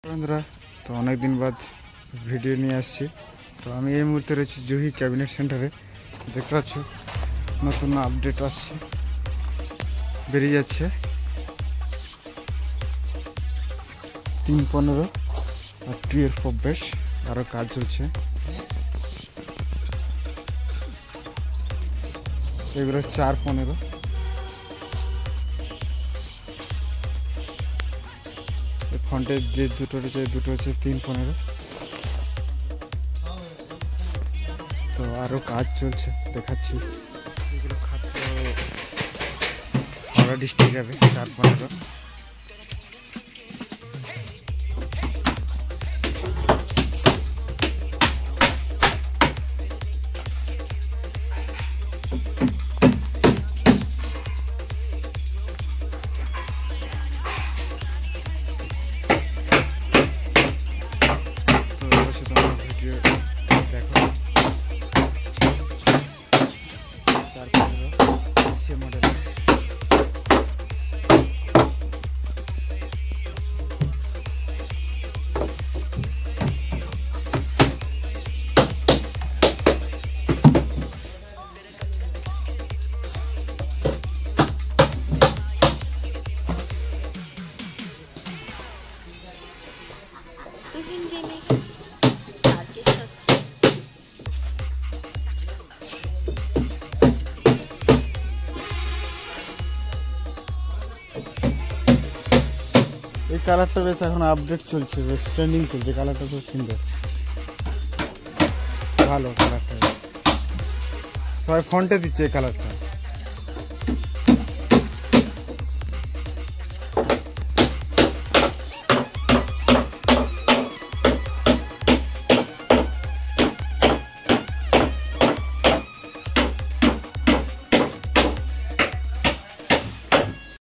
বন্ধুরা, তো অনেক দিন বাদ ভিডিও নিয়ে আসছি। তো আমি এই মুহূর্তে রয়েছি জুহি ক্যাবিনেট সেন্টারে। দেখতে পাচ্ছ নতুন আপডেট আসছে, বেরিয়ে যাচ্ছে 3.15 আর 2 বেশ আরও কাজ চলছে। এগুলো 4.15। ফ্রন্টের যে দুটো রয়েছে দুটো হচ্ছে 3.15। তো আরও কাজ চলছে, দেখাচ্ছি। এগুলো খাদ্য হাওড়া ডিস্ট্রিক্ট যাবে 4.15। এই কালারটা বেশ এখন আপডেট চলছে, বেশ ট্রেন্ডিং চলছে। কালারটা খুব সুন্দর, ভালো কালারটা, সবাই ফ্রন্টে দিচ্ছে এই কালারটা।